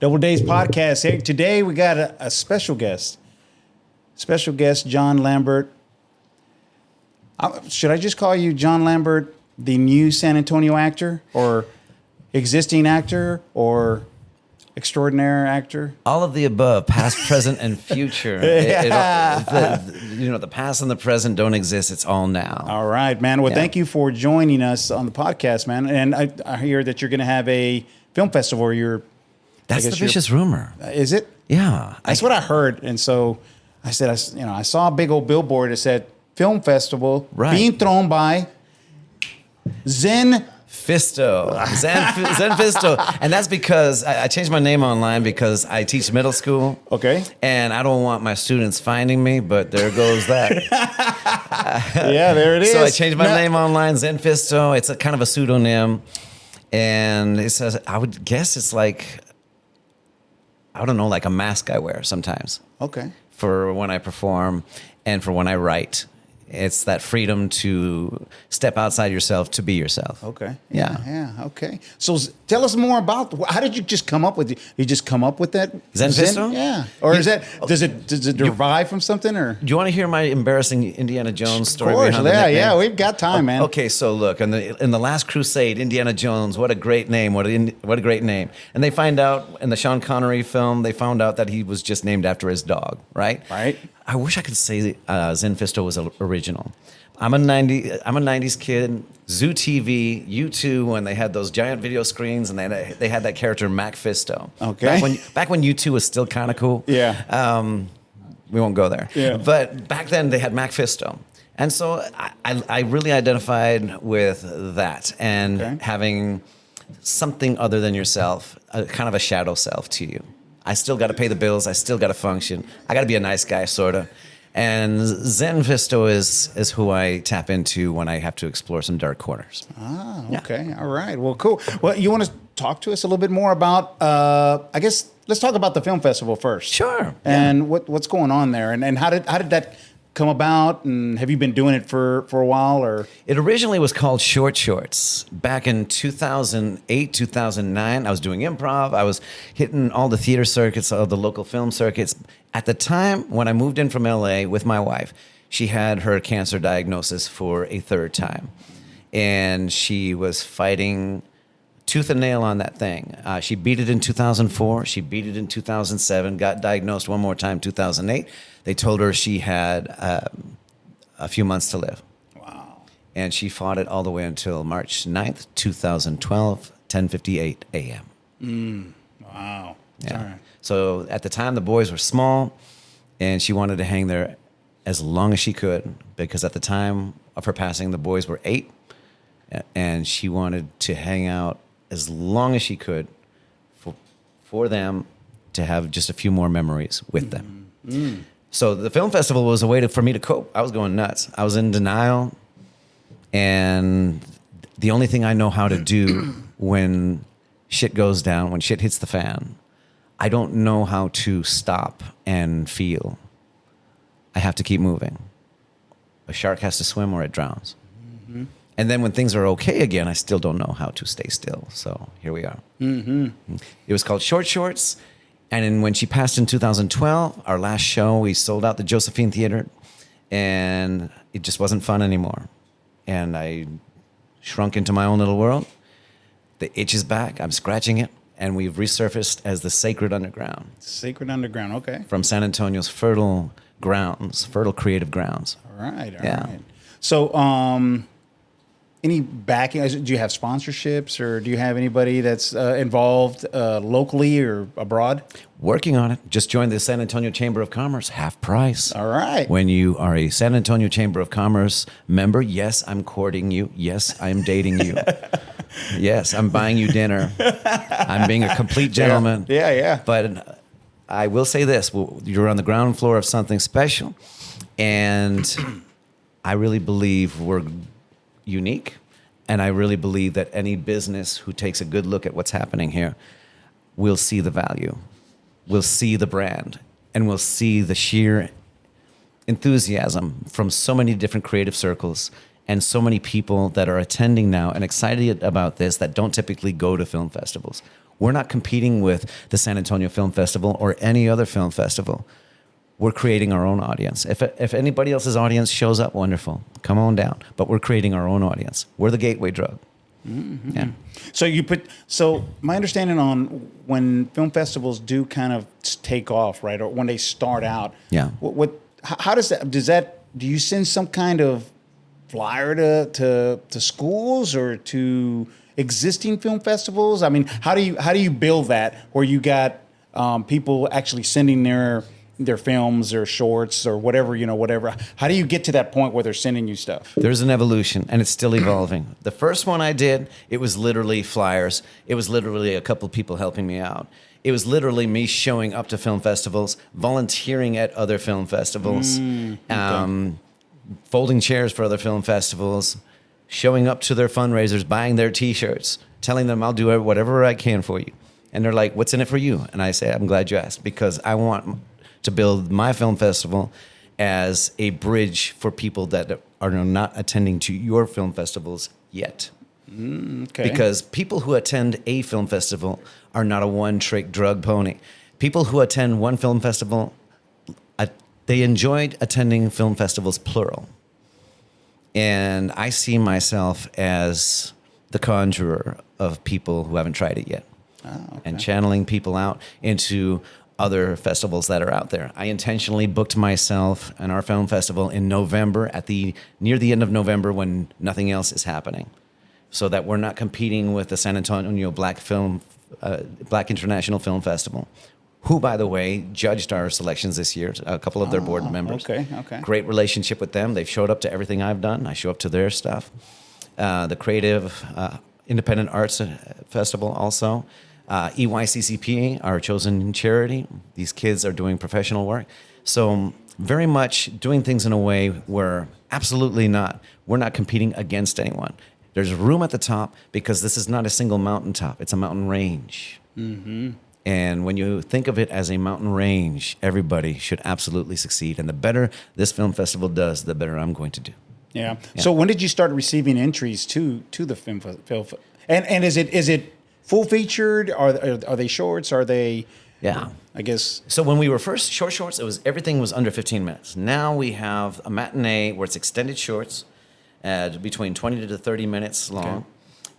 Double Days Podcast. Hey, today we got a special guest. Special guest, John Lambert. Should I just call you John Lambert, the new San Antonio actor, or existing actor, or extraordinary actor? All of the above, past, present, and future. The past and the present don't exist. It's all now. All right, man. Well, thank you for joining us on the podcast, man. And I hear that you're going to have a film festival. That's the vicious rumor. Is it? Yeah. That's what I heard. And so I said, I saw a big old billboard that said film festival being thrown by Zen Phisto. Zen Phisto. And that's because I changed my name online because I teach middle school. Okay. And I don't want my students finding me, but there goes that. Yeah, there it is. So I changed my name online, Zen Phisto. It's a kind of a pseudonym. And it says, I would guess it's like, I don't know, like a mask I wear sometimes. Okay. For when I perform and for when I write. It's that freedom to step outside yourself to be yourself. Okay. Yeah. Okay. So tell us more about how did you just come up with it? You just come up with that Zen Phisto? Yeah. Or does it derive from something or? Do you want to hear my embarrassing Indiana Jones story? Of course. Yeah. We've got time, man. Okay. So look, in the Last Crusade, Indiana Jones. What a great name. What a great name. And they find out in the Sean Connery film, they found out that he was just named after his dog. Right. Right. I wish I could say Zen Phisto was original. I'm a 90s kid. Zoo TV, U2, when they had those giant video screens, and they had that character Mac Phisto. Okay. Back when U2 was still kind of cool. Yeah. We won't go there. Yeah. But back then they had Mac Phisto, and so I really identified with that and having something other than yourself, kind of a shadow self to you. I still got to pay the bills. I still got to function. I got to be a nice guy, sort of. And Zen Phisto is who I tap into when I have to explore some dark corners. Ah, okay. Yeah. All right. Well, cool. Well, you want to talk to us a little bit more about, I guess, let's talk about the film festival first. Sure. And what's going on there? And how did that come about? And have you been doing it for a while? Or it originally was called Short Shorts. Back in 2008, 2009, I was doing improv. I was hitting all the theater circuits, all the local film circuits. At the time, when I moved in from LA with my wife, she had her cancer diagnosis for a third time. And she was fighting tooth and nail on that thing. She beat it in 2004. She beat it in 2007, got diagnosed one more time, 2008. They told her she had a few months to live. Wow. And she fought it all the way until March 9th, 2012, 10:58 a.m. Wow. Yeah. All right. So at the time, the boys were small, and she wanted to hang there as long as she could, because at the time of her passing, the boys were 8, and she wanted to hang out as long as she could for them to have just a few more memories with them. Mm. So the film festival was a way for me to cope. I was going nuts. I was in denial, and the only thing I know how to do when shit goes down, when shit hits the fan, I don't know how to stop and feel. I have to keep moving. A shark has to swim or it drowns. Mm-hmm. And then when things are okay again, I still don't know how to stay still. So here we are. Mm-hmm. It was called Short Shorts. And then when she passed in 2012, our last show, we sold out the Josephine Theater. And it just wasn't fun anymore. And I shrunk into my own little world. The itch is back. I'm scratching it. And we've resurfaced as the Sacred Underground. Sacred Underground, okay. From San Antonio's fertile creative grounds. All right. So, any backing? Do you have sponsorships, or do you have anybody that's involved locally or abroad? Working on it. Just joined the San Antonio Chamber of Commerce, half price. All right. When you are a San Antonio Chamber of Commerce member, yes, I'm courting you. Yes, I'm dating you. Yes, I'm buying you dinner. I'm being a complete gentleman. Yeah. But I will say this. You're on the ground floor of something special. And I really believe we're unique. And I really believe that any business who takes a good look at what's happening here will see the value. We'll see the brand. And we'll see the sheer enthusiasm from so many different creative circles and so many people that are attending now and excited about this that don't typically go to film festivals. We're not competing with the San Antonio Film Festival or any other film festival. We're creating our own audience. If anybody else's audience shows up, wonderful. Come on down. But we're creating our own audience. We're the gateway drug. Mm-hmm. Yeah. So my understanding on when film festivals do kind of take off, right, or when they start out, Yeah. How does do you send some kind of flyer to schools or to existing film festivals? I mean, how do you build that where you got people actually sending their films or shorts or whatever, whatever. How do you get to that point where they're sending you stuff? There's an evolution, and it's still evolving. The first one I did, it was literally flyers. It was literally a couple people helping me out. It was literally me showing up to film festivals, volunteering at other film festivals, Okay. Folding chairs for other film festivals, showing up to their fundraisers, buying their T-shirts, telling them I'll do whatever I can for you. And they're like, what's in it for you? And I say, I'm glad you asked, because I want to build my film festival as a bridge for people that are not attending to your film festivals yet. Okay. Because people who attend a film festival are not a one-trick drug pony. People who attend one film festival, they enjoyed attending film festivals, plural. And I see myself as the conjurer of people who haven't tried it yet. Okay. And channeling people out into other festivals that are out there. I intentionally booked myself and our film festival in November, near the end of November, when nothing else is happening, so that we're not competing with the San Antonio Black International Film Festival, who, by the way, judged our selections this year. A couple of their board members. Okay. Great relationship with them. They've showed up to everything I've done. I show up to their stuff. The Creative Independent Arts Festival also. EYCCP, our chosen charity. These kids are doing professional work. So very much doing things in a way where we're not competing against anyone. There's room at the top because this is not a single mountaintop. It's a mountain range. Mm-hmm. And when you think of it as a mountain range, everybody should absolutely succeed. And the better this film festival does, the better I'm going to do. Yeah. So when did you start receiving entries to the film festival? And is it full featured? Are they shorts? Are they? Yeah. I guess. So when we were first shorts, everything was under 15 minutes. Now we have a matinee where it's extended shorts, between 20 to 30 minutes long. Okay.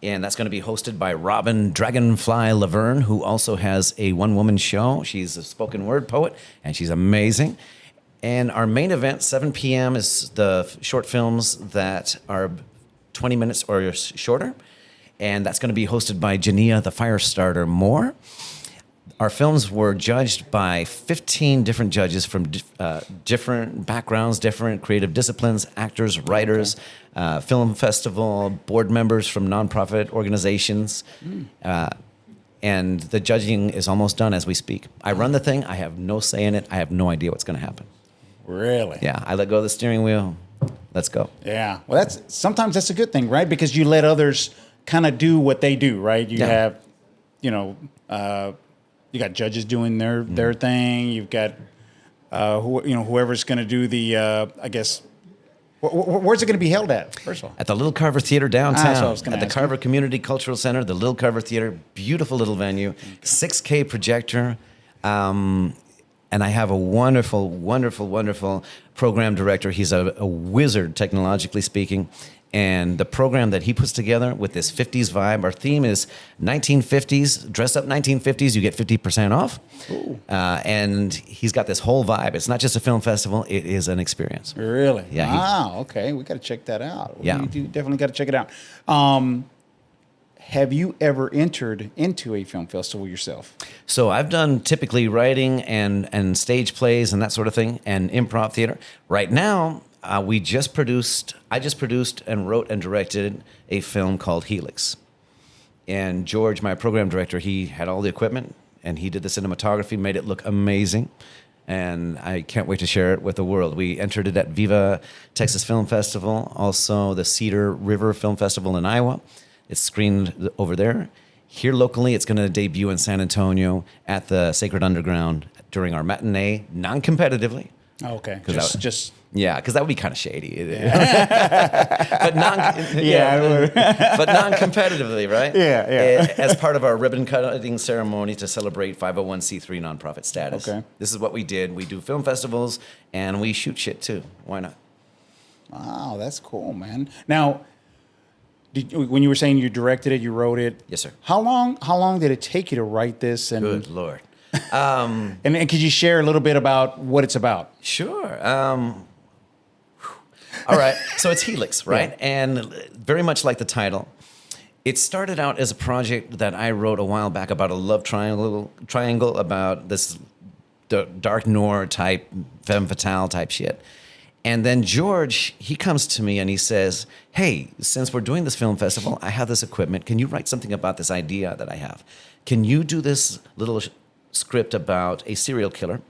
And that's going to be hosted by Robin Dragonfly Laverne, who also has a one-woman show. She's a spoken word poet, and she's amazing. And our main event, 7 p.m., is the short films that are 20 minutes or shorter. And that's going to be hosted by Jania the Firestarter Moore. Our films were judged by 15 different judges from different backgrounds, different creative disciplines, actors, writers, film festival, board members from nonprofit organizations. And the judging is almost done as we speak. I run the thing. I have no say in it. I have no idea what's going to happen. Really? Yeah, I let go of the steering wheel. Let's go. Yeah. Well, sometimes that's a good thing, right? Because you let others kind of do what they do, right? You have, you got judges doing their thing. You've got, whoever's going to do the, I guess, where's it going to be held at, first of all? At the Little Carver Theater downtown. That's what I was gonna at the ask Carver Community Cultural Center, the Little Carver Theater, beautiful little venue, 6K projector. And I have a wonderful, wonderful, wonderful program director. He's a wizard, technologically speaking. And the program that he puts together with this 50s vibe, our theme is 1950s, dress up 1950s, you get 50% off. And he's got this whole vibe. It's not just a film festival, it is an experience. Really? Yeah. Wow, okay. We got to check that out. Yeah. We definitely got to check it out. Have you ever entered into a film festival yourself? So I've done typically writing and stage plays and that sort of thing, and improv theater. Right now, I just produced and wrote and directed a film called Helix. And George, my program director, he had all the equipment and he did the cinematography, made it look amazing. And I can't wait to share it with the world. We entered it at Viva Texas Film Festival, also the Cedar River Film Festival in Iowa. It's screened over there. Here locally, it's going to debut in San Antonio at the Sacred Underground during our matinee, non-competitively. Okay. Yeah, because that would be kind of shady. But but non-competitively, right? Yeah. As part of our ribbon cutting ceremony to celebrate 501c3 nonprofit status. Okay. This is what we did. We do film festivals and we shoot shit too. Why not? Wow, that's cool, man. Now, when you were saying you directed it, you wrote it. Yes, sir. How long did it take you to write this? And Good Lord. and could you share a little bit about what it's about? Sure. All right. So it's Helix, right? Yeah. And very much like the title, it started out as a project that I wrote a while back about a love triangle about this dark noir type, femme fatale type shit. And then George, he comes to me and he says, hey, since we're doing this film festival, I have this equipment. Can you write something about this idea that I have? Can you do this little script about a serial killer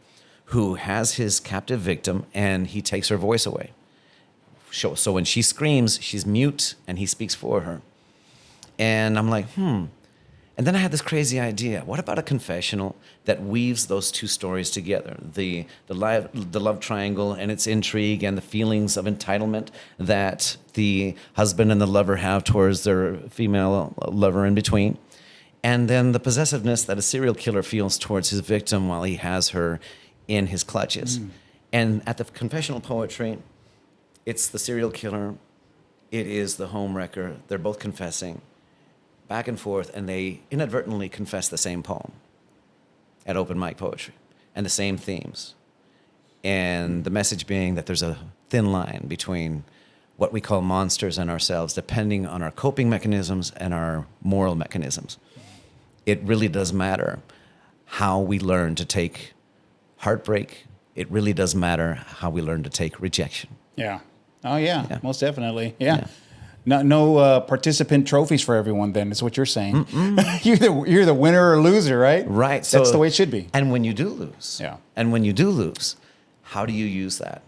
who has his captive victim and he takes her voice away? So when she screams, she's mute and he speaks for her. And I'm like, And then I had this crazy idea. What about a confessional that weaves those two stories together? The love triangle and its intrigue and the feelings of entitlement that the husband and the lover have towards their female lover in between. And then the possessiveness that a serial killer feels towards his victim while he has her in his clutches. And at the confessional poetry, it's the serial killer, it is the home wrecker. They're both confessing back and forth, and they inadvertently confess the same poem at open mic poetry and the same themes. And the message being that there's a thin line between what we call monsters and ourselves, depending on our coping mechanisms and our moral mechanisms. It really does matter how we learn to take heartbreak. It really does matter how we learn to take rejection. Yeah. Oh, yeah. Most definitely. Yeah. No participant trophies for everyone then, is what you're saying. You're the winner or loser, right? Right. That's the way it should be. And when you do lose, how do you use that?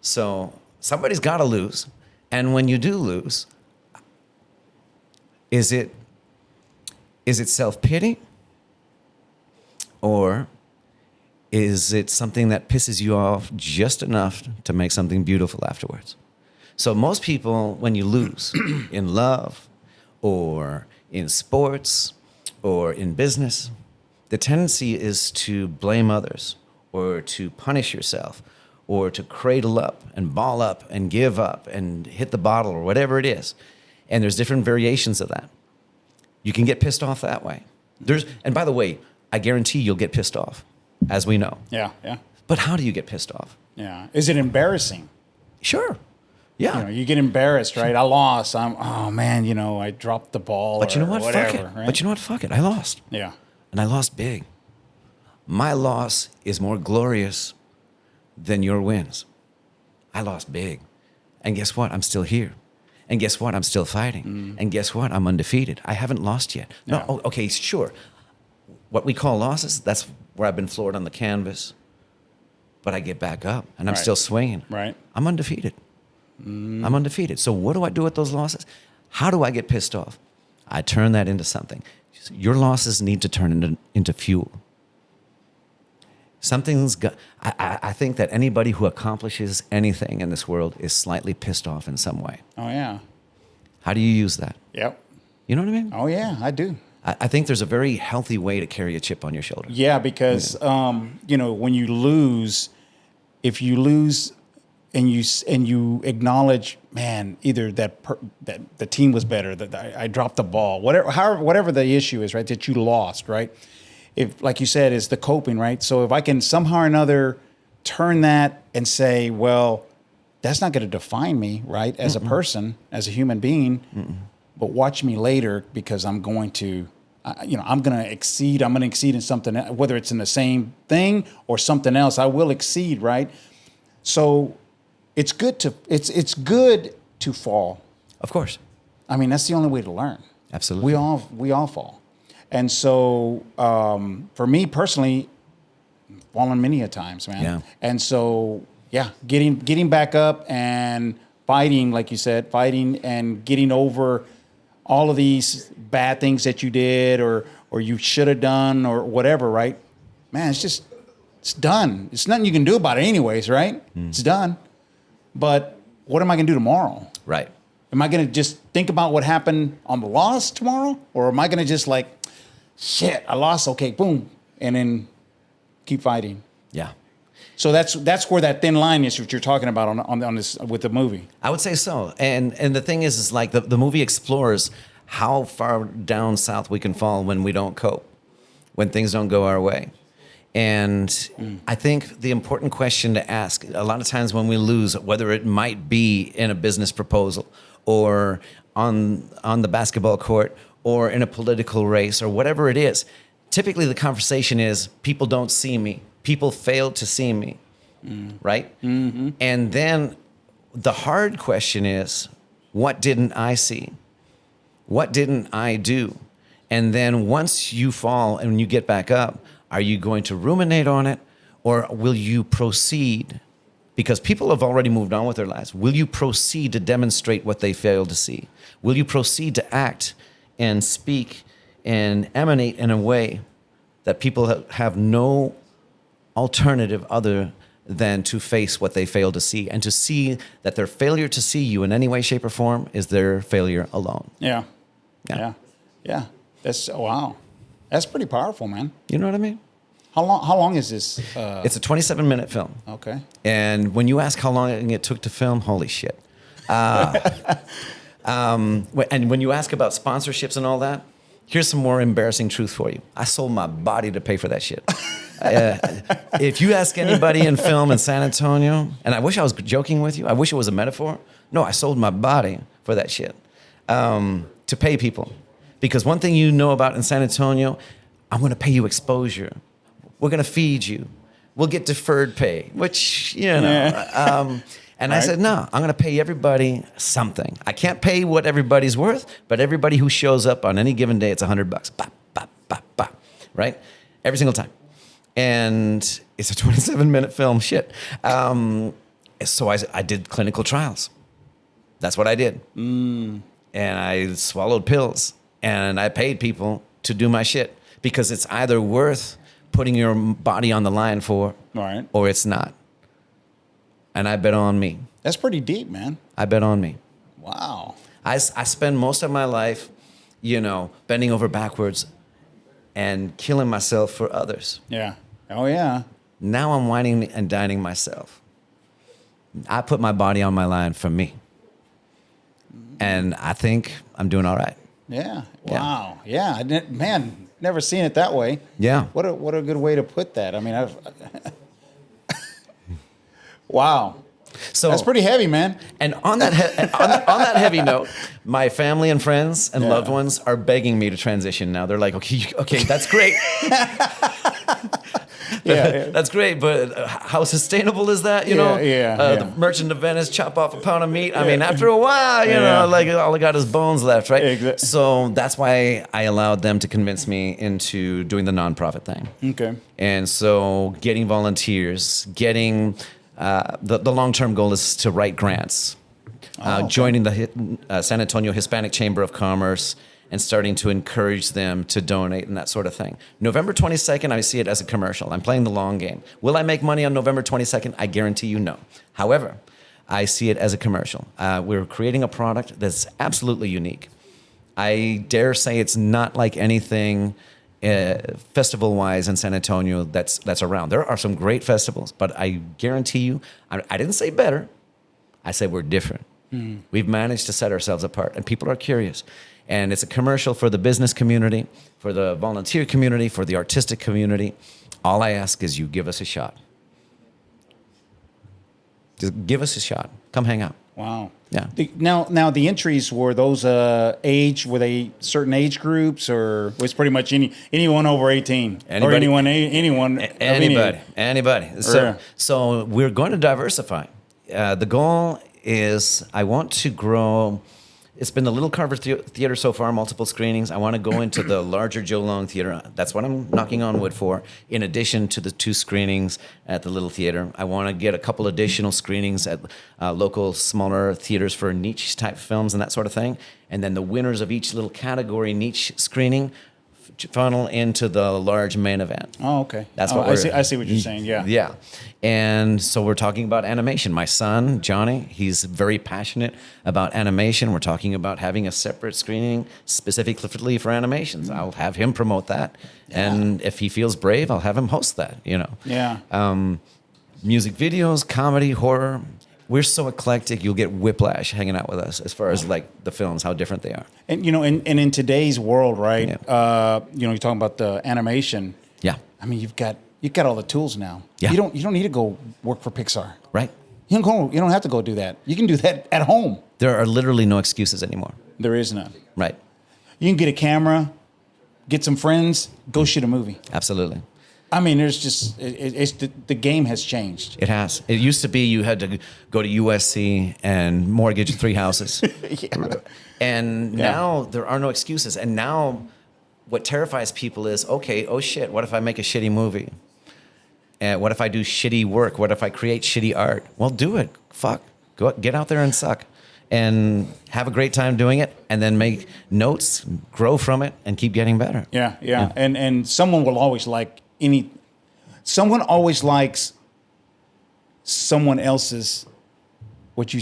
So somebody's got to lose. And when you do lose, is it self-pity? Or is it something that pisses you off just enough to make something beautiful afterwards? So most people, when you lose in love or in sports or in business, the tendency is to blame others or to punish yourself or to cradle up and ball up and give up and hit the bottle or whatever it is. And there's different variations of that. You can get pissed off that way. And by the way, I guarantee you'll get pissed off, as we know. Yeah. But how do you get pissed off? Yeah. Is it embarrassing? Sure. Yeah. You get embarrassed, right? I lost. I dropped the ball. But you know what? Whatever, Fuck it. right? But you know what? Fuck it. I lost. Yeah. And I lost big. My loss is more glorious than your wins. I lost big. And guess what? I'm still here. And guess what? I'm still fighting. And guess what? I'm undefeated. I haven't lost yet. No, Yeah. okay, sure. What we call losses, that's where I've been floored on the canvas. But I get back up, and I'm Right. still swinging. Right. I'm undefeated. I'm undefeated. So what do I do with those losses? How do I get pissed off? I turn that into something. Your losses need to turn into fuel. Something's got. I think that anybody who accomplishes anything in this world is slightly pissed off in some way. Oh, yeah. How do you use that? Yep. You know what I mean? Oh, yeah, I do. I think there's a very healthy way to carry a chip on your shoulder. Yeah, because when you lose, if you lose and you acknowledge, man, either that the team was better, that I dropped the ball, whatever the issue is, right? That you lost, right? If, like you said, is the coping, right? So if I can somehow or another turn that and say, well, that's not going to define me, right? As a person, as a human being, but watch me later because I'm going to. I'm going to exceed. I'm going to exceed in something, whether it's in the same thing or something else. I will exceed, right? So it's good to fall. Of course. I mean, that's the only way to learn. Absolutely. We all fall, and so for me personally, fallen many a times, man. Yeah. And so getting back up and fighting, like you said, and getting over all of these bad things that you did or you should have done or whatever, right? Man, it's done. It's nothing you can do about it anyways, right? It's done. but what am I going to do tomorrow? Right. Am I going to just think about what happened on the loss tomorrow? Or am I going to just like, shit, I lost. Okay, boom. And then keep fighting. Yeah. So that's where that thin line is, what you're talking about on this with the movie. I would say so. And the thing is like the movie explores how far down south we can fall when we don't cope, when things don't go our way. And I think the important question to ask a lot of times when we lose, whether it might be in a business proposal or on the basketball court or in a political race or whatever it is, typically the conversation is people don't see me. People failed to see me, right? Mm-hmm. And then the hard question is, what didn't I see? What didn't I do? And then once you fall and you get back up, are you going to ruminate on it or will you proceed? Because people have already moved on with their lives. Will you proceed to demonstrate what they failed to see? Will you proceed to act and speak and emanate in a way that people have no alternative other than to face what they fail to see and to see that their failure to see you in any way, shape, or form is their failure alone? Yeah. Yeah. Yeah. That's, wow. That's pretty powerful, man. You know what I mean? How long is this? It's a 27-minute film. Okay. And when you ask how long it took to film, holy shit. And when you ask about sponsorships and all that, here's some more embarrassing truth for you. I sold my body to pay for that shit. If you ask anybody in film in San Antonio, and I wish I was joking with you, I wish it was a metaphor. No, I sold my body for that shit to pay people. Because one thing you know about in San Antonio, I'm going to pay you exposure. We're going to feed you. We'll get deferred pay, which, you know. Yeah. And right. I said, no, I'm going to pay everybody something. I can't pay what everybody's worth, but everybody who shows up on any given day, it's $100. Bop, bop, bop, bop, right? Every single time. And it's a 27-minute film. Shit. So I did clinical trials. That's what I did. And I swallowed pills. And I paid people to do my shit. Because it's either worth putting your body on the line for, right, or it's not. And I bet on me. That's pretty deep, man. I bet on me. Wow. I spend most of my life, you know, bending over backwards and killing myself for others. Yeah. Oh, yeah. Now I'm whining and dining myself. I put my body on my line for me. And I think I'm doing all right. Yeah. Wow. Yeah. Man, never seen it that way. Yeah. What a good way to put that. I mean, wow. So that's pretty heavy, man. And on that on that heavy note, my family and friends and loved ones are begging me to transition now. They're like, okay, that's great. That's great, but how sustainable is that? You know, the Merchant of Venice, chop off a pound of meat. I mean, after a while, you know, like all I got is bones left, right? Exactly. So that's why I allowed them to convince me into doing the nonprofit thing. Okay. And so getting volunteers, getting the long-term goal is to write grants, joining the San Antonio Hispanic Chamber of Commerce, and starting to encourage them to donate and that sort of thing. November 22nd, I see it as a commercial. I'm playing the long game. Will I make money on November 22nd? I guarantee you no. However, I see it as a commercial. We're creating a product that's absolutely unique. I dare say it's not like anything festival-wise in San Antonio that's around. There are some great festivals, but I guarantee you, I didn't say better. I said we're different. We've managed to set ourselves apart, and people are curious. And it's a commercial for the business community, for the volunteer community, for the artistic community. All I ask is you give us a shot. Just give us a shot. Come hang out. Wow. Yeah. Now the entries, were those were they certain age groups, or was pretty much anyone over 18? Anybody, or anyone anybody. So we're going to diversify. The goal is I want to grow. It's been the Little Carver Theater so far, multiple screenings. I want to go into the larger Joe Long Theater. That's what I'm knocking on wood for, in addition to the 2 screenings at the Little Theater. I want to get a couple additional screenings at local, smaller theaters for niche-type films and that sort of thing. And then the winners of each little category niche screening funnel into the large main event. Oh, okay. That's Oh, what I see what you're saying. Yeah. Yeah. And so we're talking about animation. My son, Johnny, he's very passionate about animation. We're talking about having a separate screening specifically for animations. I'll have him promote that. Yeah. And if he feels brave, I'll have him host that, Yeah. Music videos, comedy, horror. We're so eclectic, you'll get whiplash hanging out with us as far as like the films, how different they are. And in today's world, right? Yeah. You're talking about the animation. Yeah. I mean, you've got all the tools now. Yeah. You don't need to go work for Pixar. Right. You don't have to go do that. You can do that at home. There are literally no excuses anymore. There is none. Right. You can get a camera, get some friends, go shoot a movie. Absolutely. I mean, there's just it's the game has changed. It has. It used to be you had to go to USC and mortgage 3 houses. Yeah. And now there are no excuses. And now what terrifies people is, okay, oh shit, what if I make a shitty movie? And what if I do shitty work? What if I create shitty art? Well, do it. Fuck. Get out there and suck. And have a great time doing it, and then make notes, grow from it, and keep getting better. Yeah. And someone will always someone always likes someone else's, what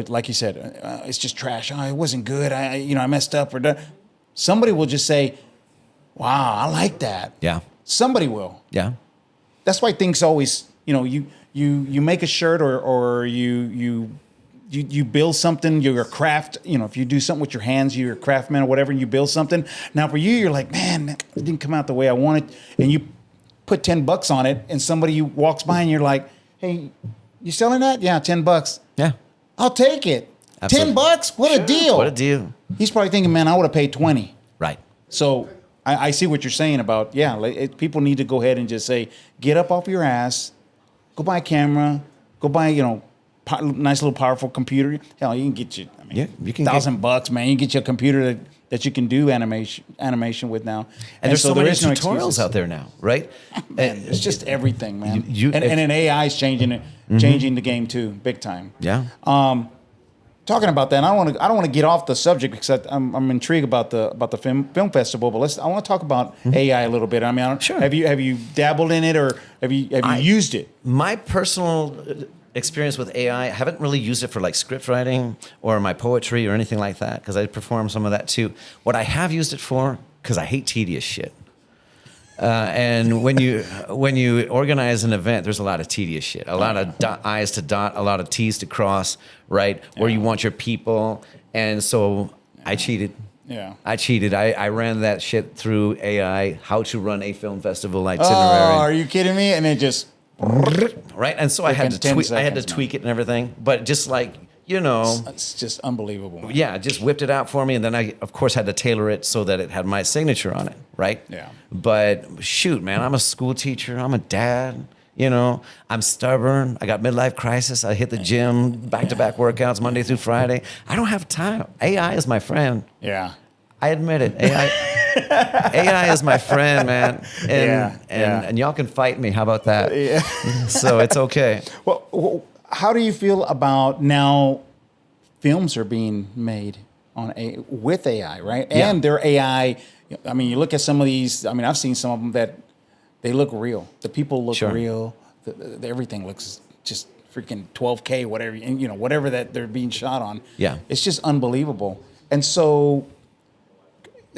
like you said, it's just trash. Oh, it wasn't good. I messed up somebody will just say, wow, I like that. Yeah. Somebody will. Yeah. That's why things always, you make a shirt or you build something, you're a craft, if you do something with your hands, you're a craftsman or whatever, and you build something. Now for you, you're like, man, it didn't come out the way I wanted. And you put $10 on it, and somebody walks by and you're like, hey, you selling that? Yeah, $10. Yeah. I'll take it. Absolutely. $10? What a deal. What a deal. He's probably thinking, man, I would have paid 20. Right. So I see what you're saying about, people need to go ahead and just say, get up off your ass, go buy a camera, go buy, nice little powerful computer. Hell, you can get you, you can $1,000, man. You can get you a computer that you can do animation with now. And there's so many there is no tutorials excuses. out there now, right? Man, it's just everything, man. You- and an AI is changing it, changing the game too, big time. Yeah. Talking about that, and I don't want to get off the subject because I'm intrigued about the film festival. But I want to talk about AI a little bit. I mean, Sure. Have you dabbled in it or have you used it? My personal experience with AI, I haven't really used it for like script writing or my poetry or anything like that because I perform some of that too. What I have used it for, because I hate tedious shit. And when you organize an event, there's a lot of tedious shit, a lot of I's to dot, a lot of T's to cross, right? Where you want your people. And so I cheated. Yeah. I cheated. I ran that shit through AI, how to run a film festival Oh, itinerary. are you kidding me? And it just Right? And so I had to 10 tweak seconds, tweak it and everything. But just like, it's just unbelievable. yeah, just whipped it out for me. And then I, of course, had to tailor it so that it had my signature on it, right? Yeah. But shoot, man, I'm a school teacher. I'm a dad. I'm stubborn. I got midlife crisis. I hit the gym, back-to-back workouts Monday through Friday. I don't have time. AI is my friend. Yeah. I admit it. AI is my friend, man. And y'all can fight me. How about that? Yeah. So it's okay. Well, how do you feel about now films are being made with AI, right? Yeah. And they're AI. I mean, you look at some of these, I've seen some of them that they look real. The people look Sure. real. Everything looks just freaking 12K, whatever, and whatever that they're being shot on. Yeah. It's just unbelievable. And so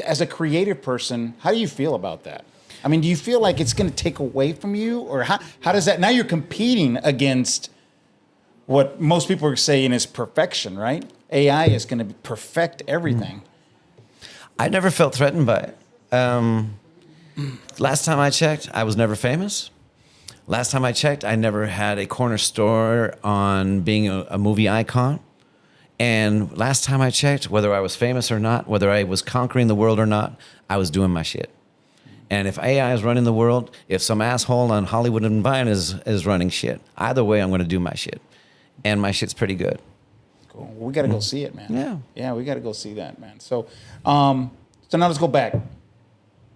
as a creative person, how do you feel about that? I mean, do you feel like it's going to take away from you, or how does that? Now you're competing against what most people are saying is perfection, right? AI is going to perfect everything. I never felt threatened by it. Last time I checked, I was never famous. Last time I checked, I never had a corner store on being a movie icon. And last time I checked, whether I was famous or not, whether I was conquering the world or not, I was doing my shit. And if AI is running the world, if some asshole on Hollywood and Vine is running shit, either way, I'm going to do my shit. And my shit's pretty good. Cool. Well, we got to go see it, man. Yeah. Yeah, we got to go see that, man. So now let's go back.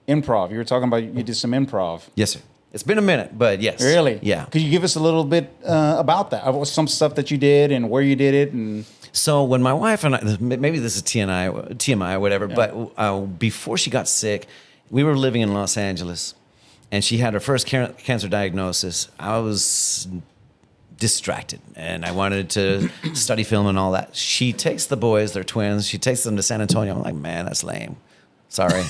Improv. You were talking about you did some improv. Yes, sir. It's been a minute, but yes. Really? Yeah. Could you give us a little bit about that? Some stuff that you did and where you did it and... So when my wife and I, maybe this is TMI or whatever, but before she got sick, we were living in Los Angeles, and she had her first cancer diagnosis. I was distracted, and I wanted to study film and all that. She takes the boys, they're twins. She takes them to San Antonio. I'm like, man, that's lame. Sorry,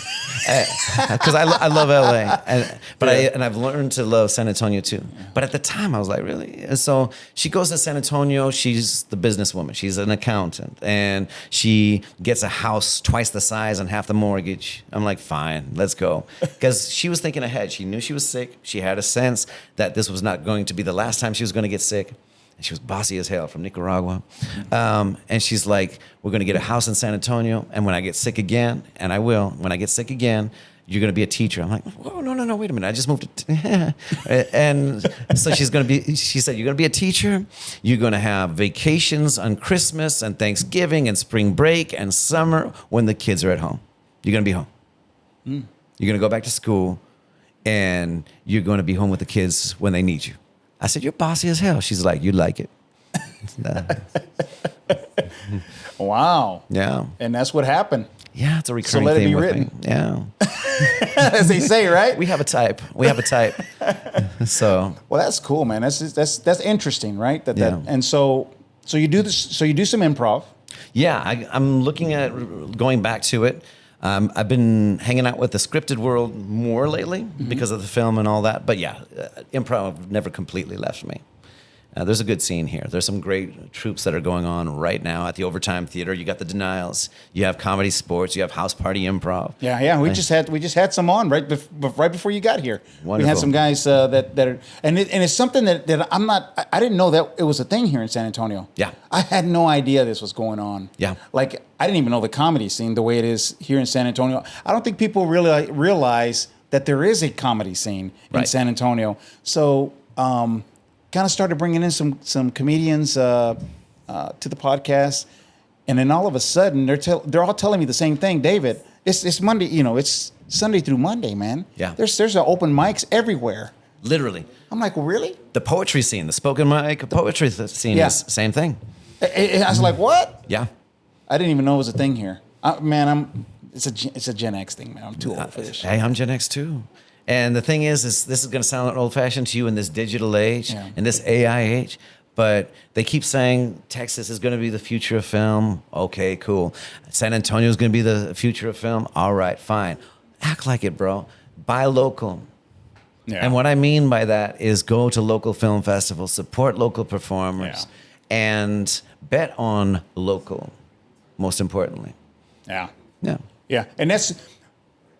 because I love LA, but I've learned to love San Antonio too. But at the time, I was like, really? And so she goes to San Antonio. She's the businesswoman. She's an accountant, and she gets a house twice the size and half the mortgage. I'm like, fine, let's go, because she was thinking ahead. She knew she was sick. She had a sense that this was not going to be the last time she was going to get sick. And she was bossy as hell from Nicaragua. And she's like, we're going to get a house in San Antonio. And when I get sick again, and I will, when I get sick again, you're going to be a teacher. I'm like, whoa, no, wait a minute. I just moved to... And so she said, you're going to be a teacher. You're going to have vacations on Christmas and Thanksgiving and spring break and summer when the kids are at home. You're going to be home. You're going to go back to school, and you're going to be home with the kids when they need you. I said, you're bossy as hell. She's like, you'd like it. Wow. Yeah. And that's what happened. Yeah, it's a recurring So let it theme be with written. me. Yeah. As they say, right? We have a type. So. Well, that's cool, man. That's interesting, right? Yeah. And so you do this. So you do some improv. Yeah, I'm looking at going back to it. I've been hanging out with the scripted world more lately because of the film and all that. But yeah, improv never completely left me. There's a good scene here. There's some great troupes that are going on right now at the Overtime Theater. You got the Denials. You have Comedy Sports. You have House Party Improv. Yeah. We just had some on right before you got here. Wonderful. We had some guys that are, and it's something that I'm not. I didn't know that it was a thing here in San Antonio. Yeah. I had no idea this was going on. Yeah. Like I didn't even know the comedy scene the way it is here in San Antonio. I don't think people really realize that there is a comedy scene in San Antonio. So. Kind of started bringing in some comedians to the podcast, and then all of a sudden they're all telling me the same thing. David, it's Monday, it's Sunday through Monday, man. Yeah. There's open mics everywhere. Literally. I'm like, well, really? The poetry scene, the spoken mic poetry scene is the same thing. I was like, what? Yeah. I didn't even know it was a thing here. It's a Gen X thing, man. I'm too old for this shit. Hey, I'm Gen X too. And the thing is this is going to sound old-fashioned to you in this digital age, in this AI age, but they keep saying Texas is going to be the future of film. Okay, cool. San Antonio is going to be the future of film. All right, fine. Act like it, bro. Buy local. Yeah. And what I mean by that is go to local film festivals, support local performers, and bet on local, most importantly. Yeah. Yeah. Yeah. And that's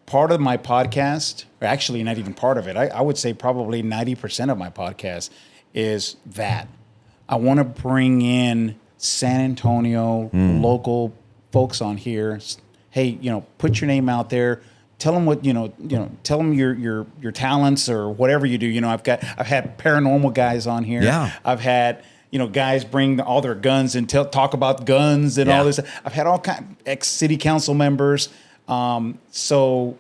part of my podcast, or actually not even part of it. I would say probably 90% of my podcast is that. I want to bring in San Antonio local folks on here. Hey, put your name out there. Tell them what, tell them your talents or whatever you do. I've had paranormal guys on here. Yeah. I've had, guys bring all their guns and talk about guns and all this. I've had all kind ex-city council members. So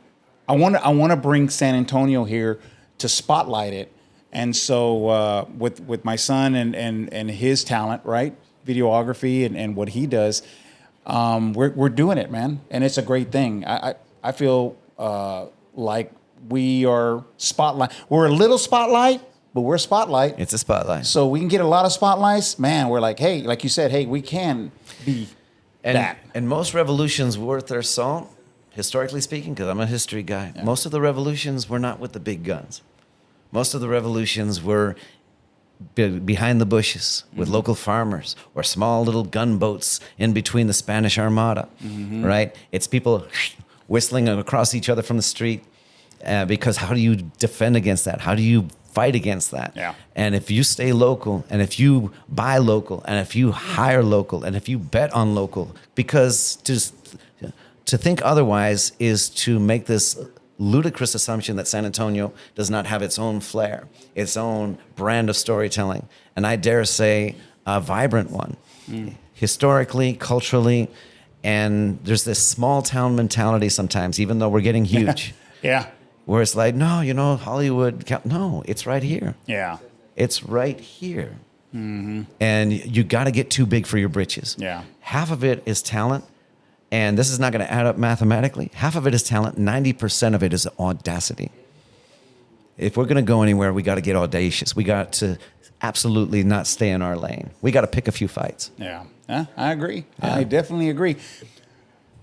I want to bring San Antonio here to spotlight it. And so with my son and his talent, right, videography and what he does, we're doing it, man, and it's a great thing. I feel like we are spotlight. We're a little spotlight, but we're a spotlight. It's a spotlight. So we can get a lot of spotlights, man. We're like, hey, like you said, hey, we can be that. And most revolutions worth their salt. Historically speaking, because I'm a history guy, most of the revolutions were not with the big guns. Most of the revolutions were behind the bushes with local farmers or small little gunboats in between the Spanish Armada, right? It's people whistling across each other from the street because how do you defend against that? How do you fight against that? Yeah. And if you stay local and if you buy local and if you hire local and if you bet on local, because to think otherwise is to make this ludicrous assumption that San Antonio does not have its own flair, its own brand of storytelling, and I dare say a vibrant one, historically, culturally, and there's this small town mentality sometimes, even though we're getting huge. Yeah. Where it's like, no, Hollywood, no, it's right here. Yeah. It's right here. And you got to get too big for your britches. Yeah. Half of it is talent. And this is not going to add up mathematically. Half of it is talent. 90% of it is audacity. If we're going to go anywhere, we got to get audacious. We got to absolutely not stay in our lane. We got to pick a few fights. Yeah, I agree. I definitely agree.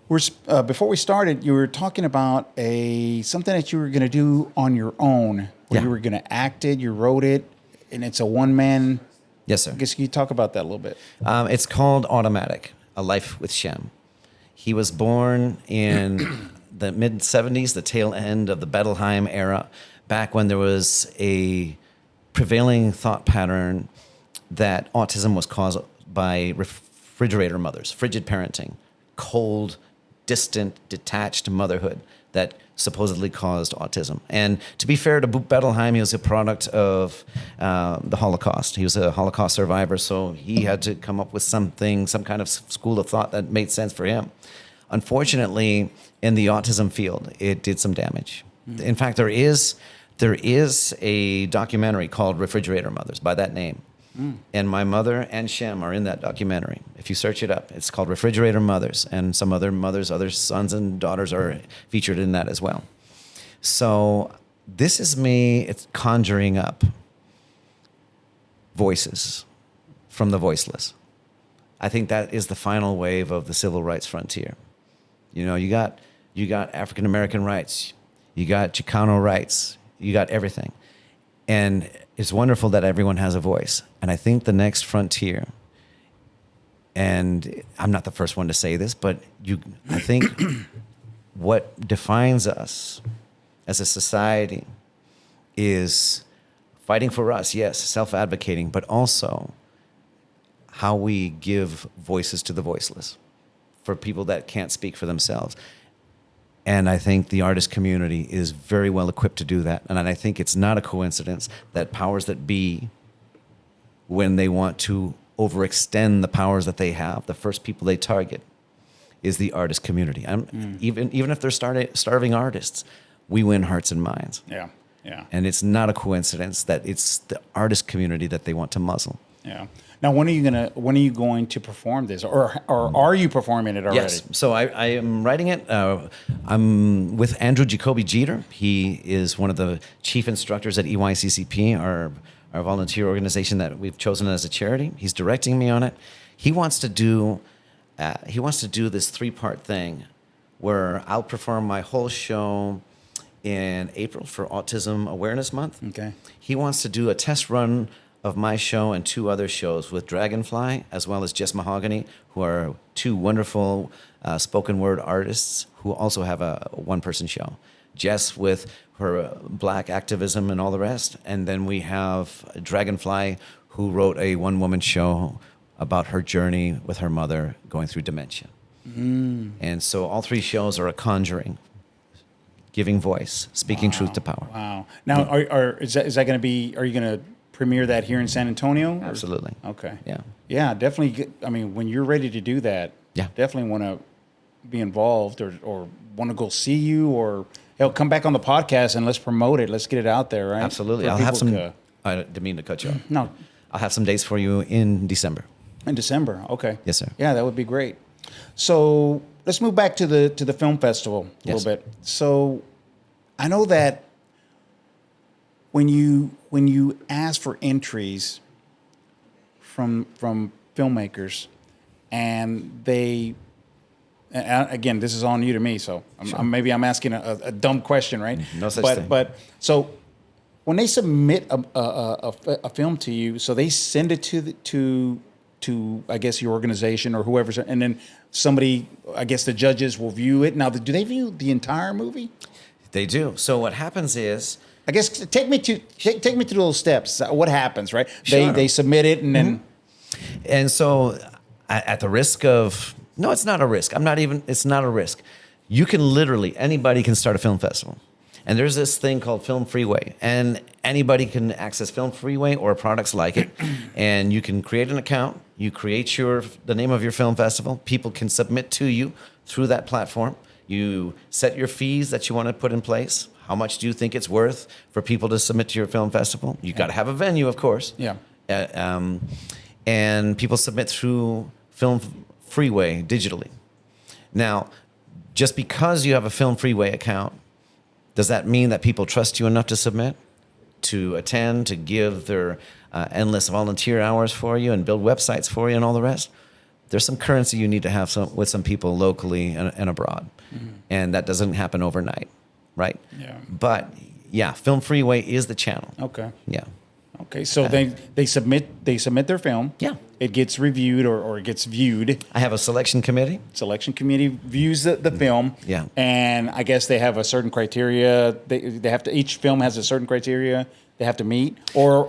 Before we started, you were talking about something that you were going to do on your own, where you were going to act it, you wrote it, and it's a one-man. Yes, sir. I guess you talk about that a little bit. It's called Automatic, A Life with Shem. He was born in the mid-'70s, the tail end of the Bettelheim era, back when there was a prevailing thought pattern that autism was caused by refrigerator mothers, frigid parenting, cold, distant, detached motherhood that supposedly caused autism. And to be fair to Bettelheim, he was a product of the Holocaust. He was a Holocaust survivor, so he had to come up with some kind of school of thought that made sense for him. Unfortunately, in the autism field, it did some damage. In fact, there is a documentary called Refrigerator Mothers by that name. And my mother and Shem are in that documentary. If you search it up, it's called Refrigerator Mothers, and some other mothers, other sons and daughters are featured in that as well. So this is me, it's conjuring up voices from the voiceless. I think that is the final wave of the civil rights frontier. You know, you got African American rights, you got Chicano rights, you got everything. And it's wonderful that everyone has a voice. And I think the next frontier, and I'm not the first one to say this, but I think what defines us as a society is fighting for us, yes, self-advocating, but also how we give voices to the voiceless, for people that can't speak for themselves. And I think the artist community is very well equipped to do that. And I think it's not a coincidence that powers that be, when they want to overextend the powers that they have, the first people they target is the artist community. Even if they're starving artists, we win hearts and minds. Yeah, yeah. And it's not a coincidence that it's the artist community that they want to muzzle. Yeah. Now, when are you going to perform this, or are you performing it already? Yes. So I am writing it. I'm with Andrew Jacoby Jeter. He is one of the chief instructors at EYCCP, our volunteer organization that we've chosen as a charity. He's directing me on it. He wants to do this 3-part thing where I'll perform my whole show in April for Autism Awareness Month. Okay. He wants to do a test run of my show and 2 other shows with Dragonfly, as well as Jess Mahogany, who are 2 wonderful spoken word artists who also have a one-person show. Jess with her black activism and all the rest. And then we have Dragonfly, who wrote a one-woman show about her journey with her mother going through dementia. And so all 3 shows are a conjuring, giving voice, speaking truth to power. Wow. Now, is that going to be, are you going to premiere that here in San Antonio? Absolutely. Okay. Yeah. Yeah, definitely. I mean, when you're ready to do that, definitely want to be involved or want to go see you, or hell, come back on the podcast and let's promote it. Let's get it out there, right? Absolutely. I'll have some. I didn't mean to cut you off. No. I'll have some dates for you in December. In December. Okay. Yes, sir. Yeah, that would be great. So let's move back to the film festival a little bit. So I know that when you ask for entries from filmmakers, and again, this is all new to me, so maybe I'm asking a dumb question, right? No such thing. But so when they submit a film to you, so they send it to I guess your organization or whoever's, and then somebody, I guess the judges will view it. Now, do they view the entire movie? They do. So what happens is, I guess take me through those steps. What happens, right? Sure. They submit it, and then. And so, at the risk of, no, it's not a risk. It's not a risk. You can literally, anybody can start a film festival. And there's this thing called Film Freeway, and anybody can access Film Freeway or products like it. And you can create an account. You create the name of your film festival. People can submit to you through that platform. You set your fees that you want to put in place. How much do you think it's worth for people to submit to your film festival? You got to have a venue, of course. Yeah. And people submit through Film Freeway digitally. Now, just because you have a Film Freeway account, does that mean that people trust you enough to submit, to attend, to give their endless volunteer hours for you and build websites for you and all the rest? There's some currency you need to have with some people locally and abroad. And that doesn't happen overnight, right? Yeah. But yeah, Film Freeway is the channel. Okay. Yeah. Okay. So they submit their film. Yeah. It gets reviewed or it gets viewed. I have a selection committee. Selection committee views the film. Yeah. And I guess they have a certain criteria. They have to. Each film has a certain criteria they have to meet. Or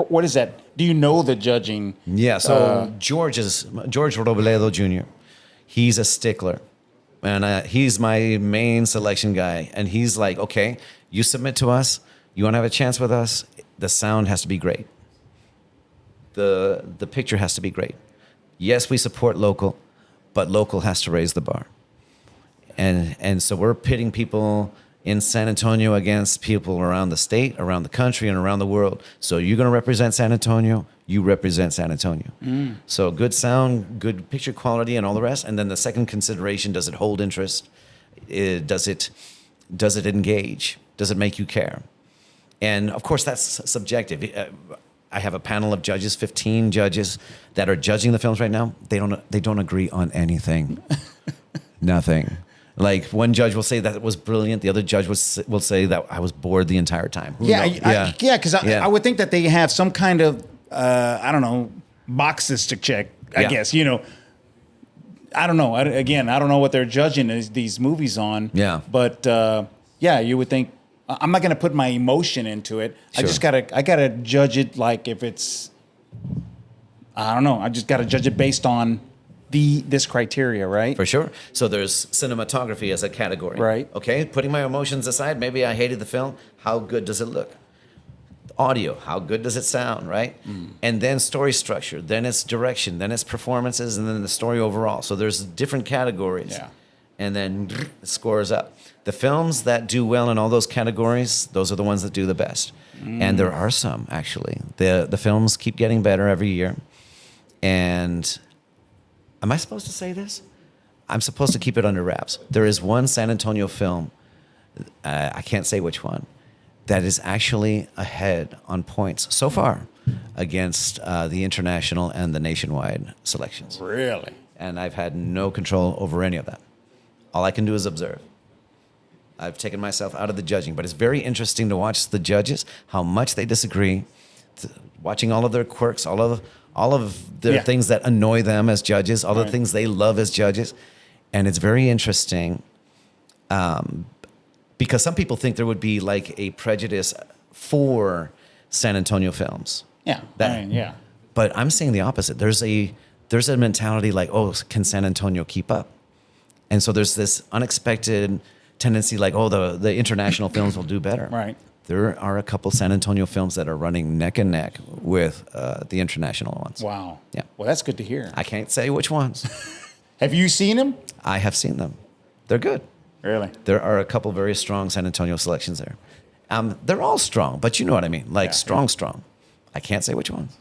what is that? Do you know the judging? Yeah. So George Robledo Jr. He's a stickler, and he's my main selection guy. And he's like, okay, you submit to us. You want to have a chance with us? The sound has to be great. The picture has to be great. Yes, we support local, but local has to raise the bar. And so we're pitting people in San Antonio against people around the state, around the country, and around the world. So you're going to represent San Antonio, you represent San Antonio. So good sound, good picture quality, and all the rest. And then the second consideration, does it hold interest? Does it engage? Does it make you care? And of course, that's subjective. I have a panel of judges, 15 judges that are judging the films right now. They don't agree on anything. Nothing. Like one judge will say that it was brilliant. The other judge will say that I was bored the entire time. Because I would think that they have some kind of, I don't know, boxes to check, I guess, you know. I don't know. I don't know what they're judging these movies on. Yeah. But, you would think, I'm not going to put my emotion into it. Sure. I gotta judge it like if it's, I don't know. I just got to judge it based on this criteria, right? For sure. So there's cinematography as a category. Right. Okay. Putting my emotions aside, maybe I hated the film. How good does it look? Audio, how good does it sound, right? And then story structure, then it's direction, then it's performances, and then the story overall. So there's different categories. Yeah. And then it scores up. The films that do well in all those categories, those are the ones that do the best. And there are some, actually. The films keep getting better every year. And am I supposed to say this? I'm supposed to keep it under wraps. There is one San Antonio film, I can't say which one, that is actually ahead on points so far against the international and the nationwide selections. Really? And I've had no control over any of that. All I can do is observe. I've taken myself out of the judging, but it's very interesting to watch the judges, how much they disagree, watching all of their quirks, all of their things that annoy them as judges, all the things they love as judges. And it's very interesting because some people think there would be like a prejudice for San Antonio films. Yeah. But I'm saying the opposite. There's a mentality like, oh, can San Antonio keep up? And so there's this unexpected tendency like, oh, the international films will do better. Right. There are a couple San Antonio films that are running neck and neck with the international ones. Wow. Yeah. Well, that's good to hear. I can't say which ones. Have you seen them? I have seen them. They're good. Really? There are a couple very strong San Antonio selections there. They're all strong, but you know what I mean. Like strong. I can't say which ones.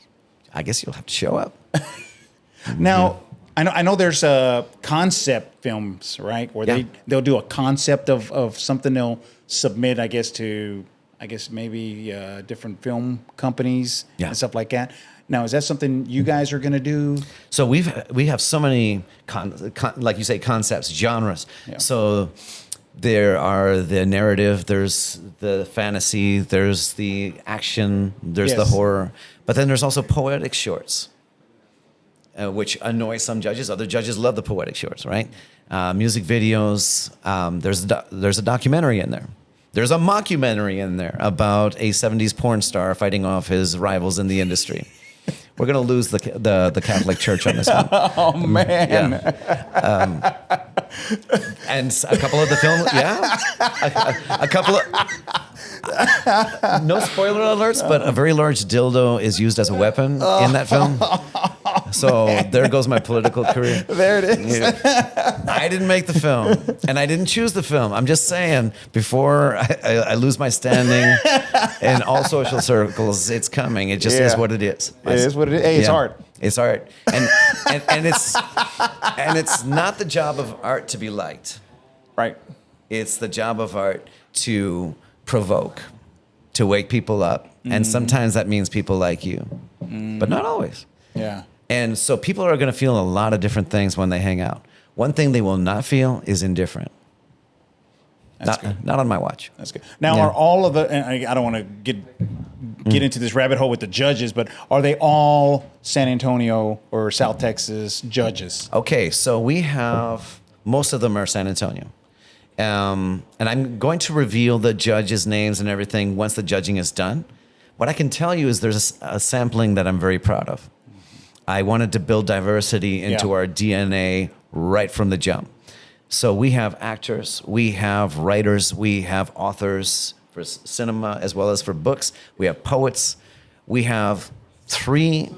I guess you'll have to show up. Now, I know there's concept films, right? Where they'll do a concept of something they'll submit, I guess maybe different film companies and stuff like that. Now, is that something you guys are going to do? So we have so many, like you say, concepts, genres. Yeah. So there are the narrative, there's the fantasy, there's the action, there's the horror. But then there's also poetic shorts. Which annoy some judges. Other judges love the poetic shorts, right? Music videos. There's a documentary in there. There's a mockumentary in there about a 70s porn star fighting off his rivals in the industry. We're going to lose the Catholic Church on this one. Oh, man. Yeah. And a couple of the film, a couple of... No spoiler alerts, but a very large dildo is used as a weapon in that film. So there goes my political career. There it is. Yeah. I didn't make the film, and I didn't choose the film. I'm just saying, before I lose my standing in all social circles, it's coming. It just is what it is. It is what it is. Hey, it's art. It's art, and it's not the job of art to be liked. Right. It's the job of art to provoke, to wake people up, and sometimes that means people like you, but not always. Yeah. And so people are going to feel a lot of different things when they hang out. One thing they will not feel is indifferent. Not on my watch. That's good. Now, Yeah. are all of the? And I don't want to get into this rabbit hole with the judges, but are they all San Antonio or South Texas judges? Okay, so we have most of them are San Antonio, and I'm going to reveal the judges' names and everything once the judging is done. What I can tell you is there's a sampling that I'm very proud of. I wanted to build diversity into our DNA right from the jump. So we have actors, we have writers, we have authors for cinema as well as for books. We have poets. We have 3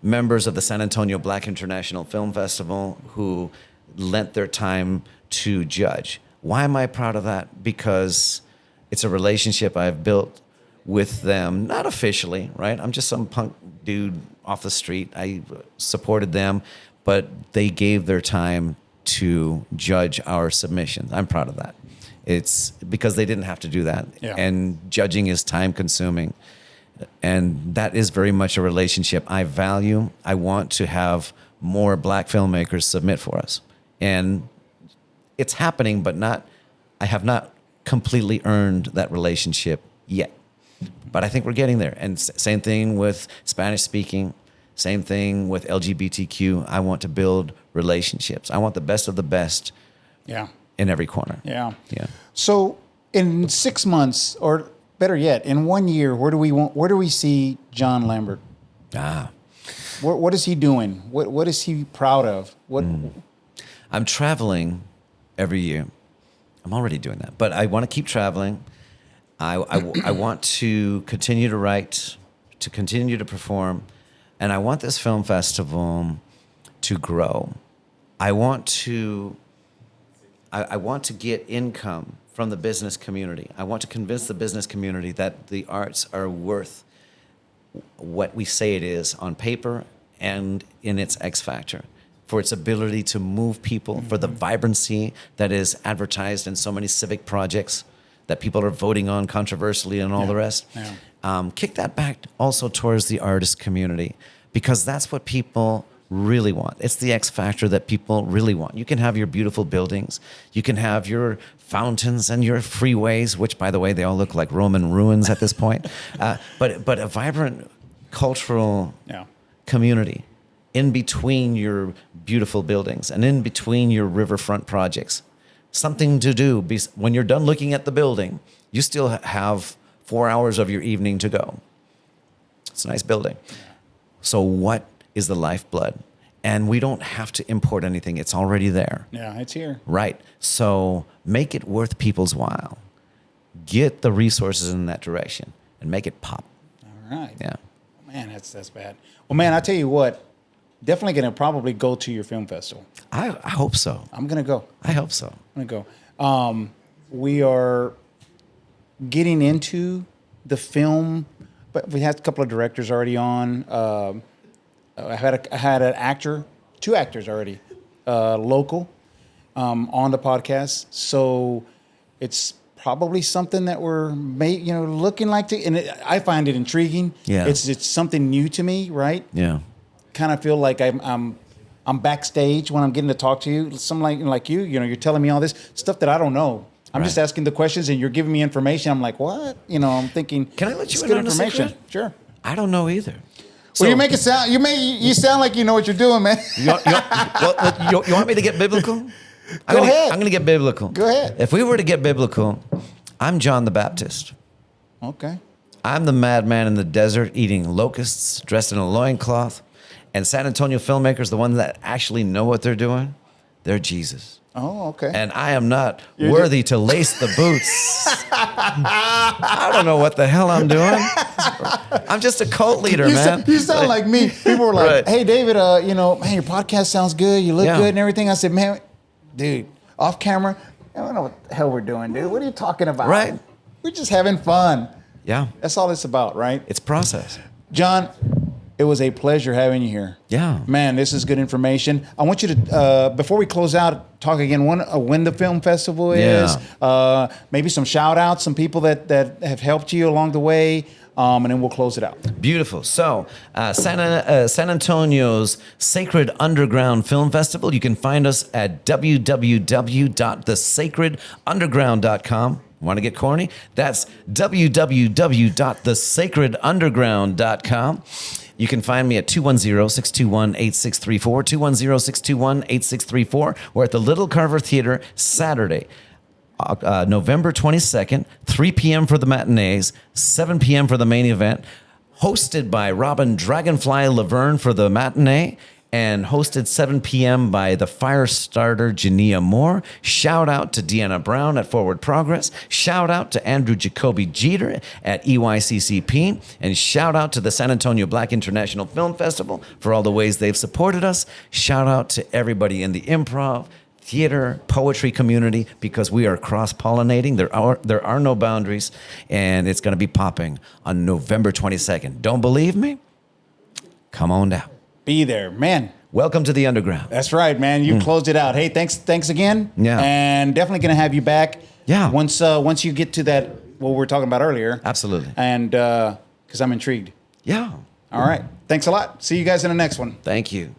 members of the San Antonio Black International Film Festival who lent their time to judge. Why am I proud of that? Because it's a relationship I've built with them, not officially, right? I'm just some punk dude off the street. I supported them, but they gave their time to judge our submissions. I'm proud of that. It's because they didn't have to do that. Yeah. And judging is time consuming. And that is very much a relationship I value. I want to have more black filmmakers submit for us. And it's happening, but I have not completely earned that relationship yet. But I think we're getting there. And same thing with Spanish speaking. Same thing with LGBTQ. I want to build relationships. I want the best of the best in every corner. Yeah. Yeah. So in 6 months, or better yet, in 1 year, where do we see John Lambert? What is he doing? What is he proud of? I'm traveling every year. I'm already doing that, but I want to keep traveling. I want to continue to write, to continue to perform, and I want this film festival to grow. I want to get income from the business community. I want to convince the business community that the arts are worth what we say it is on paper and in its X factor, for its ability to move people, for the vibrancy that is advertised in so many civic projects that people are voting on controversially and all the rest. Yeah. Kick that back also towards the artist community, because that's what people really want. It's the X factor that people really want. You can have your beautiful buildings, you can have your fountains and your freeways, which, by the way, they all look like Roman ruins at this point. But a vibrant cultural community in between your beautiful buildings and in between your riverfront projects. Something to do. When you're done looking at the building, you still have 4 hours of your evening to go. It's a nice building. So what is the lifeblood? And we don't have to import anything. It's already there. Yeah, it's here. Right. So make it worth people's while. Get the resources in that direction and make it pop. All right. Yeah. Man, that's bad. Well, man, I tell you what, definitely going to probably go to your film festival. I hope so. I'm going to go. I hope so. I'm going to go. We are getting into the film, but we had a couple of directors already on. I had an actor, 2 actors already, local, on the podcast. So it's probably something that we're looking like to, and I find it intriguing. Yeah. It's something new to me, right? Yeah. Kind of feel like I'm backstage when I'm getting to talk to you. Something like you, you're telling me all this stuff that I don't know. I'm just asking the questions and you're giving me information. I'm like, what? I'm thinking. Can I let you it's in good on a information? secret? Sure. I don't know either. Well, you make it sound. You sound like you know what you're doing, man. You want me to get biblical? Go ahead. I'm going to get biblical. Go ahead. If we were to get biblical, I'm John the Baptist. Okay. I'm the madman in the desert eating locusts, dressed in a loincloth. And San Antonio filmmakers, the ones that actually know what they're doing, they're Jesus. Oh, okay. And I am not worthy to lace the boots. I don't know what the hell I'm doing. I'm just a cult leader, man. You sound like me. People were like, Right. hey, David, man, your podcast sounds good. You look Yeah. good and everything. I said, man, dude, off camera, I don't know what the hell we're doing, dude. What are you talking about? Right. We're just having fun. Yeah. That's all it's about, right? It's process. John, It was a pleasure having you here. Yeah. Man, this is good information. I want you to, before we close out, talk again when the film festival is. Maybe some shout outs, some people that have helped you along the way. And then we'll close it out. Beautiful. So, San Antonio's Sacred Underground Film Festival. You can find us at www.thesacredunderground.com. Want to get corny? That's www.thesacredunderground.com. You can find me at 210-621-8634, 210-621-8634. We're at the Little Carver Theater Saturday, November 22nd, 3 p.m. for the matinees, 7 p.m. for the main event, hosted by Robin Dragonfly Laverne for the matinee, and hosted 7 p.m. by the Firestarter Jania Moore. Shout out to Deanna Brown at Forward Progress. Shout out to Andrew Jacoby Jeter at EYCCP. And shout out to the San Antonio Black International Film Festival for all the ways they've supported us. Shout out to everybody in the improv, theater, poetry community, because we are cross-pollinating. There are no boundaries, and it's going to be popping on November 22nd. Don't believe me? Come on down. Be there, man. Welcome to the Underground. That's right, man. You closed it out. Hey, thanks again. Yeah. And definitely going to have you back. Yeah. Once you get to that, what we were talking about earlier. Absolutely. And because I'm intrigued. Yeah. All right. Thanks a lot. See you guys in the next one. Thank you.